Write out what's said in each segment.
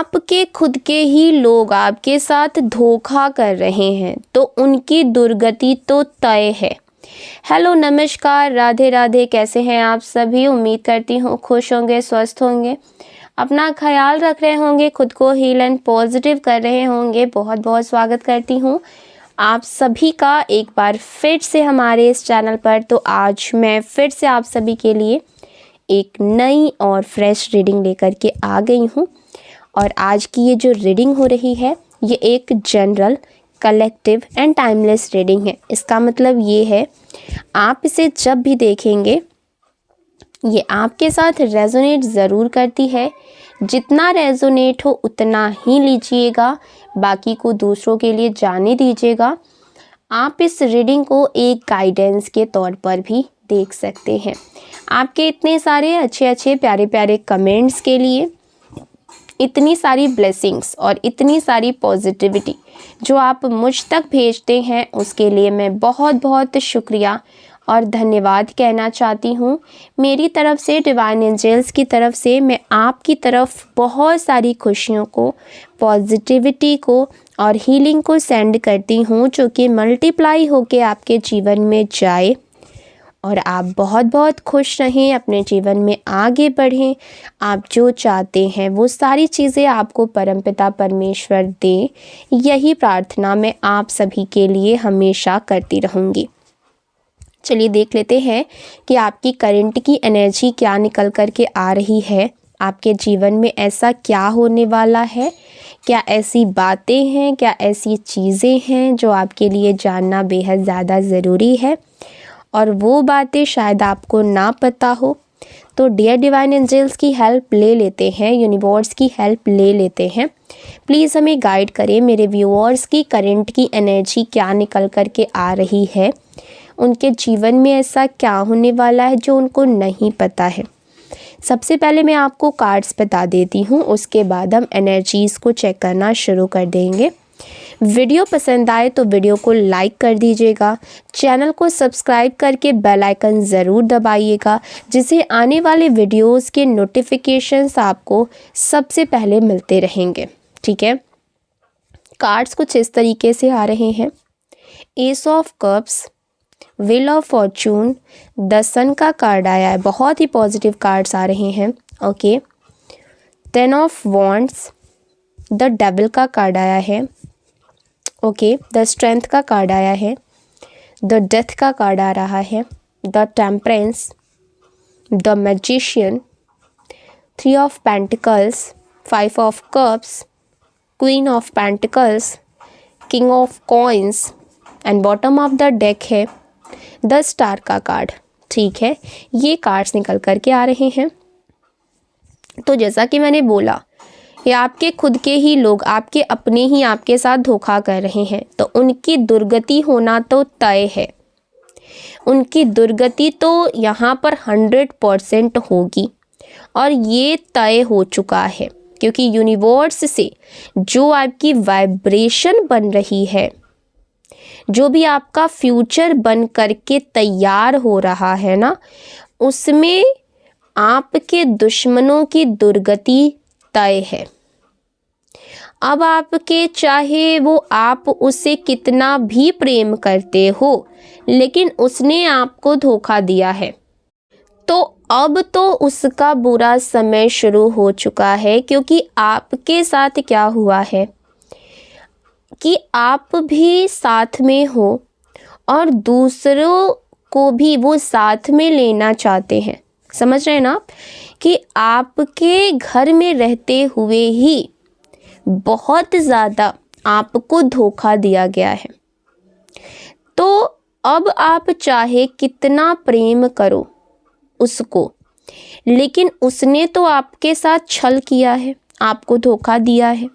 आपके खुद के ही लोग आपके साथ धोखा कर रहे हैं तो उनकी दुर्गति तो तय है। हेलो नमस्कार, राधे राधे। कैसे हैं आप सभी? उम्मीद करती हूँ खुश होंगे, स्वस्थ होंगे, अपना ख्याल रख रहे होंगे, खुद को हील एंड पॉजिटिव कर रहे होंगे। बहुत बहुत स्वागत करती हूँ आप सभी का एक बार फिर से हमारे इस चैनल पर। तो आज मैं फिर से आप सभी के लिए एक नई और फ्रेश रीडिंग लेकर के आ गई हूँ। और आज की ये जो रीडिंग हो रही है ये एक general, collective and timeless reading है। इसका मतलब ये है आप इसे जब भी देखेंगे ये आपके साथ रेजोनेट ज़रूर करती है। जितना रेजोनेट हो उतना ही लीजिएगा, बाकी को दूसरों के लिए जाने दीजिएगा। आप इस रीडिंग को एक गाइडेंस के तौर पर भी देख सकते हैं। आपके इतने सारे अच्छे प्यारे प्यारे कमेंट्स के लिए, इतनी सारी ब्लेसिंग्स और इतनी सारी पॉजिटिविटी जो आप मुझ तक भेजते हैं उसके लिए मैं बहुत बहुत शुक्रिया और धन्यवाद कहना चाहती हूँ। मेरी तरफ से, डिवाइन एंजल्स की तरफ से मैं आपकी तरफ बहुत सारी खुशियों को, पॉजिटिविटी को और हीलिंग को सेंड करती हूँ जो कि मल्टीप्लाई होके आपके जीवन में जाए और आप बहुत बहुत खुश रहें, अपने जीवन में आगे बढ़ें। आप जो चाहते हैं वो सारी चीज़ें आपको परमपिता परमेश्वर दे, यही प्रार्थना मैं आप सभी के लिए हमेशा करती रहूँगी। चलिए देख लेते हैं कि आपकी करंट की एनर्जी क्या निकल कर के आ रही है। आपके जीवन में ऐसा क्या होने वाला है, क्या ऐसी बातें हैं, क्या ऐसी चीज़ें हैं जो आपके लिए जानना बेहद ज़्यादा ज़रूरी है और वो बातें शायद आपको ना पता हो। तो डियर डिवाइन एंजल्स की हेल्प ले लेते हैं, यूनिवर्स की हेल्प ले लेते हैं। प्लीज़ हमें गाइड करें, मेरे व्यूअर्स की करंट की एनर्जी क्या निकल कर के आ रही है, उनके जीवन में ऐसा क्या होने वाला है जो उनको नहीं पता है। सबसे पहले मैं आपको कार्ड्स बता देती हूँ, उसके बाद हम एनर्जीज़ को चेक करना शुरू कर देंगे। वीडियो पसंद आए तो वीडियो को लाइक कर दीजिएगा, चैनल को सब्सक्राइब करके बेल आइकन ज़रूर दबाइएगा जिससे आने वाले वीडियोस के नोटिफिकेशंस आपको सबसे पहले मिलते रहेंगे। ठीक है, कार्ड्स कुछ इस तरीके से आ रहे हैं। Ace of cups, wheel of fortune, the sun का कार्ड आया है, बहुत ही पॉजिटिव कार्ड्स आ रहे हैं। Okay, 10 of wands, the devil का कार्ड आया है। ओके, द स्ट्रेंथ का कार्ड आया है, द डेथ का कार्ड आ रहा है, the temperance, the magician, 3 of pentacles, 5 of cups, queen of pentacles, king of coins and bottom of the deck है द स्टार का कार्ड। ठीक है, ये कार्ड्स निकल कर के आ रहे हैं। तो जैसा कि मैंने बोला ये आपके खुद के ही लोग, आपके अपने ही आपके साथ धोखा कर रहे हैं तो उनकी दुर्गति होना तो तय है। उनकी दुर्गति तो यहाँ पर 100% होगी और ये तय हो चुका है क्योंकि यूनिवर्स से जो आपकी वाइब्रेशन बन रही है, जो भी आपका फ्यूचर बन करके तैयार हो रहा है ना, उसमें आपके दुश्मनों की दुर्गति तय है। अब आपके चाहे वो आप उसे कितना भी प्रेम करते हो लेकिन उसने आपको धोखा दिया है तो अब तो उसका बुरा समय शुरू हो चुका है। क्योंकि आपके साथ क्या हुआ है कि आप भी साथ में हो और दूसरों को भी वो साथ में लेना चाहते हैं। समझ रहे हैं ना आप कि आपके घर में रहते हुए ही बहुत ज़्यादा आपको धोखा दिया गया है। तो अब आप चाहे कितना प्रेम करो उसको, लेकिन उसने तो आपके साथ छल किया है, आपको धोखा दिया है।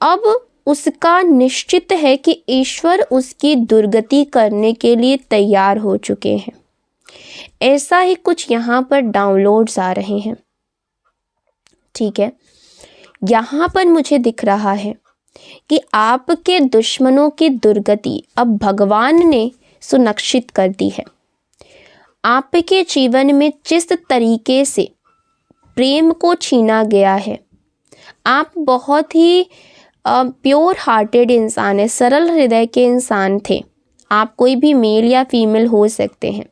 अब उसका निश्चित है कि ईश्वर उसकी दुर्गति करने के लिए तैयार हो चुके हैं। ऐसा ही कुछ यहाँ पर डाउनलोड्स आ रहे हैं। ठीक है, यहाँ पर मुझे दिख रहा है कि आपके दुश्मनों की दुर्गति अब भगवान ने सुनिश्चित कर दी है। आपके जीवन में जिस तरीके से प्रेम को छीना गया है, आप बहुत ही प्योर हार्टेड इंसान है, सरल हृदय के इंसान थे। आप कोई भी मेल या फीमेल हो सकते हैं।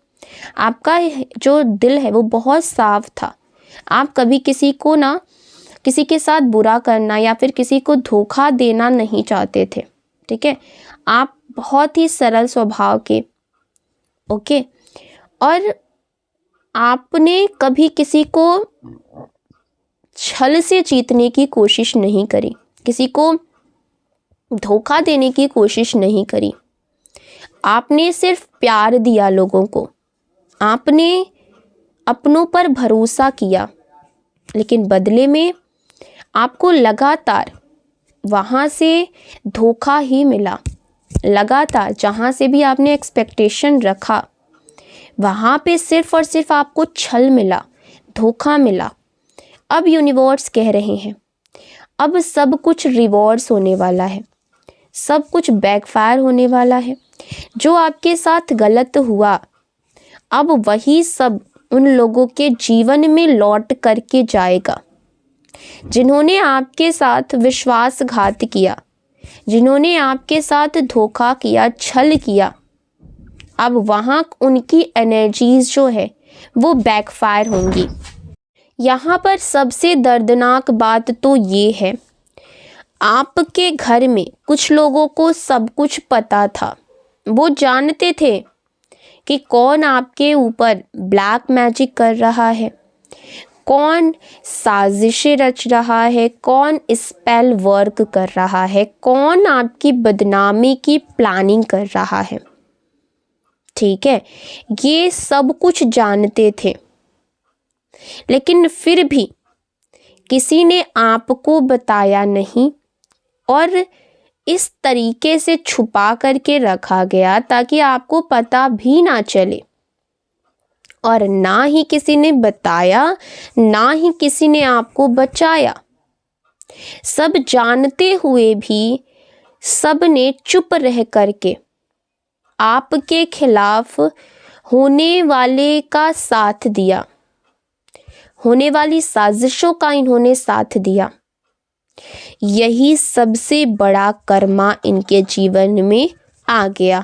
आपका जो दिल है वो बहुत साफ था। आप कभी किसी के साथ बुरा करना या फिर किसी को धोखा देना नहीं चाहते थे। ठीक है, आप बहुत ही सरल स्वभाव के, ओके। और आपने कभी किसी को छल से जीतने की कोशिश नहीं करी, किसी को धोखा देने की कोशिश नहीं करी। आपने सिर्फ प्यार दिया लोगों को, आपने अपनों पर भरोसा किया, लेकिन बदले में आपको लगातार वहाँ से धोखा ही मिला। लगातार जहाँ से भी आपने एक्सपेक्टेशन रखा वहाँ पे सिर्फ और सिर्फ आपको छल मिला, धोखा मिला। अब यूनिवर्स कह रहे हैं अब सब कुछ रिवॉर्ड्स होने वाला है, सब कुछ बैकफायर होने वाला है। जो आपके साथ गलत हुआ अब वही सब उन लोगों के जीवन में लौट करके जाएगा जिन्होंने आपके साथ विश्वासघात किया, जिन्होंने आपके साथ धोखा किया, छल किया। अब वहाँ उनकी एनर्जीज जो है वो बैकफायर होंगी। यहाँ पर सबसे दर्दनाक बात तो ये है, आपके घर में कुछ लोगों को सब कुछ पता था। वो जानते थे कि कौन आपके ऊपर ब्लैक मैजिक कर रहा है, कौन साजिशें रच रहा है, कौन स्पेल वर्क कर रहा है, कौन आपकी बदनामी की प्लानिंग कर रहा है। ठीक है, ये सब कुछ जानते थे, लेकिन फिर भी किसी ने आपको बताया नहीं और इस तरीके से छुपा करके रखा गया ताकि आपको पता भी ना चले। और ना ही किसी ने बताया, ना ही किसी ने आपको बचाया। सब जानते हुए भी सब ने चुप रह करके आपके खिलाफ होने वाले का साथ दिया, होने वाली साजिशों का इन्होंने साथ दिया। यही सबसे बड़ा कर्मा इनके जीवन में आ गया,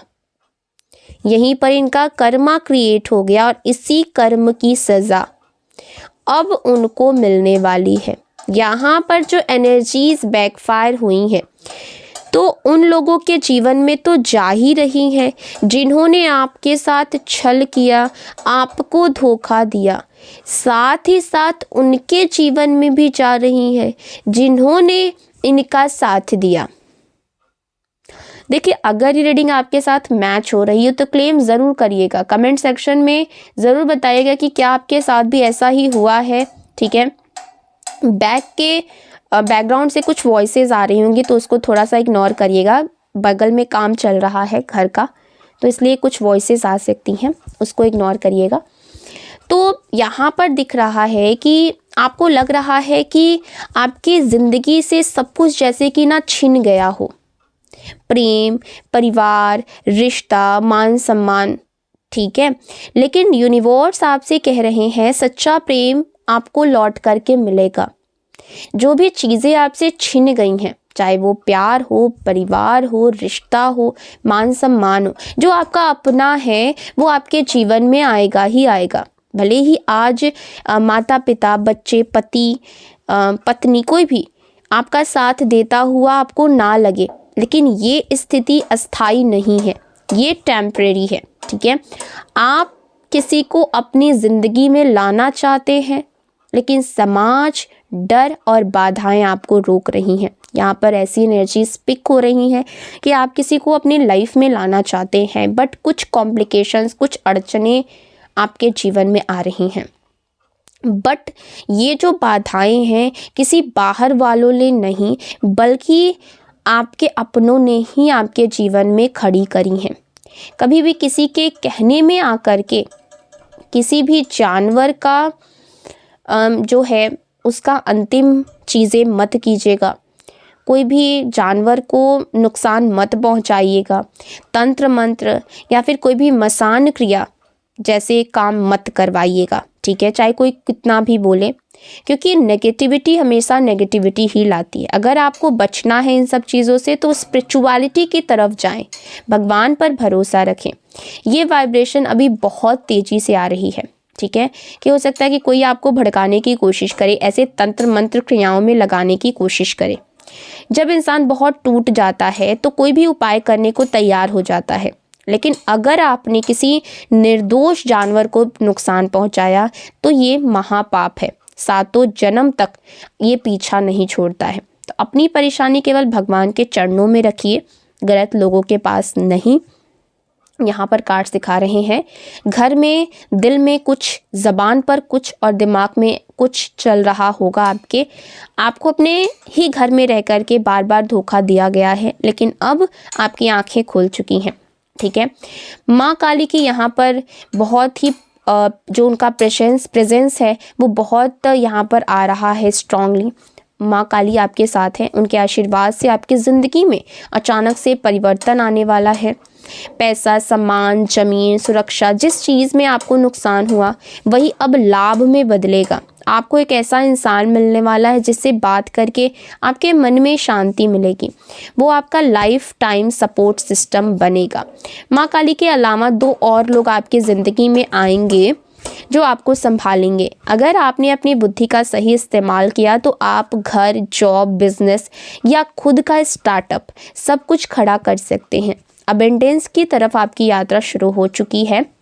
यहीं पर इनका कर्मा क्रिएट हो गया और इसी कर्म की सज़ा अब उनको मिलने वाली है। यहाँ पर जो एनर्जीज बैकफायर हुई हैं तो उन लोगों के जीवन में तो जा ही रही हैं जिन्होंने आपके साथ छल किया, आपको धोखा दिया। साथ ही साथ उनके जीवन में भी जा रही हैं जिन्होंने इनका साथ दिया। देखिए, अगर ये रीडिंग आपके साथ मैच हो रही है तो क्लेम ज़रूर करिएगा, कमेंट सेक्शन में ज़रूर बताइएगा कि क्या आपके साथ भी ऐसा ही हुआ है। ठीक है, बैकग्राउंड से कुछ वॉइसेस आ रही होंगी तो उसको थोड़ा सा इग्नोर करिएगा। बगल में काम चल रहा है घर का, तो इसलिए कुछ वॉइसेस आ सकती हैं, उसको इग्नोर करिएगा। तो यहाँ पर दिख रहा है कि आपको लग रहा है कि आपकी ज़िंदगी से सब कुछ जैसे कि ना छिन गया हो। प्रेम, परिवार, रिश्ता, मान सम्मान। ठीक है, लेकिन यूनिवर्स आपसे कह रहे हैं सच्चा प्रेम आपको लौट करके मिलेगा। जो भी चीज़ें आपसे छिन गई हैं, चाहे वो प्यार हो, परिवार हो, रिश्ता हो, मान सम्मान हो, जो आपका अपना है वो आपके जीवन में आएगा ही आएगा। भले ही आज माता पिता, बच्चे, पति, पत्नी, कोई भी आपका साथ देता हुआ आपको ना लगे, लेकिन ये स्थिति अस्थाई नहीं है, ये टेम्परेरी है। ठीक है, आप किसी को अपनी ज़िंदगी में लाना चाहते हैं लेकिन समाज, डर और बाधाएं आपको रोक रही हैं। यहाँ पर ऐसी एनर्जीज पिक हो रही हैं कि आप किसी को अपनी लाइफ में लाना चाहते हैं बट कुछ कॉम्प्लिकेशंस, कुछ अड़चने आपके जीवन में आ रही हैं। बट ये जो बाधाएं हैं किसी बाहर वालों ने नहीं बल्कि आपके अपनों ने ही आपके जीवन में खड़ी करी हैं। कभी भी किसी के कहने में आकर के किसी भी जानवर का जो है उसका अंतिम चीज़ें मत कीजिएगा, कोई भी जानवर को नुकसान मत पहुंचाइएगा। तंत्र मंत्र या फिर कोई भी मसान क्रिया जैसे काम मत करवाइएगा। ठीक है, चाहे कोई कितना भी बोले, क्योंकि नेगेटिविटी हमेशा नेगेटिविटी ही लाती है। अगर आपको बचना है इन सब चीज़ों से तो स्पिरिचुअलिटी की तरफ जाएं, भगवान पर भरोसा रखें। ये वाइब्रेशन अभी बहुत तेज़ी से आ रही है, ठीक है, कि हो सकता है कि कोई आपको भड़काने की कोशिश करे, ऐसे तंत्र मंत्र क्रियाओं में लगाने की कोशिश करे। जब इंसान बहुत टूट जाता है तो कोई भी उपाय करने को तैयार हो जाता है, लेकिन अगर आपने किसी निर्दोष जानवर को नुकसान पहुंचाया तो ये महापाप है, 7 जन्म तक ये पीछा नहीं छोड़ता है। तो अपनी परेशानी केवल भगवान के चरणों में रखिए, गलत लोगों के पास नहीं। यहाँ पर कार्ड सिखा रहे हैं, घर में दिल में कुछ, ज़बान पर कुछ और दिमाग में कुछ चल रहा होगा आपको अपने ही घर में रह कर के बार बार धोखा दिया गया है, लेकिन अब आपकी आंखें खुल चुकी हैं, ठीक है। माँ काली की यहाँ पर बहुत ही जो उनका प्रेजेंस है वो बहुत यहाँ पर आ रहा है स्ट्रांगली। माँ काली आपके साथ हैं, उनके आशीर्वाद से आपकी ज़िंदगी में अचानक से परिवर्तन आने वाला है। पैसा, सम्मान, ज़मीन, सुरक्षा, जिस चीज़ में आपको नुकसान हुआ वही अब लाभ में बदलेगा। आपको एक ऐसा इंसान मिलने वाला है जिससे बात करके आपके मन में शांति मिलेगी, वो आपका लाइफ टाइम सपोर्ट सिस्टम बनेगा। माँ काली के अलावा 2 और लोग आपकी ज़िंदगी में आएंगे जो आपको संभालेंगे। अगर आपने अपनी बुद्धि का सही इस्तेमाल किया तो आप घर, जॉब, बिजनेस या खुद का स्टार्टअप सब कुछ खड़ा कर सकते हैं। अबेंडेंस की तरफ आपकी यात्रा शुरू हो चुकी है।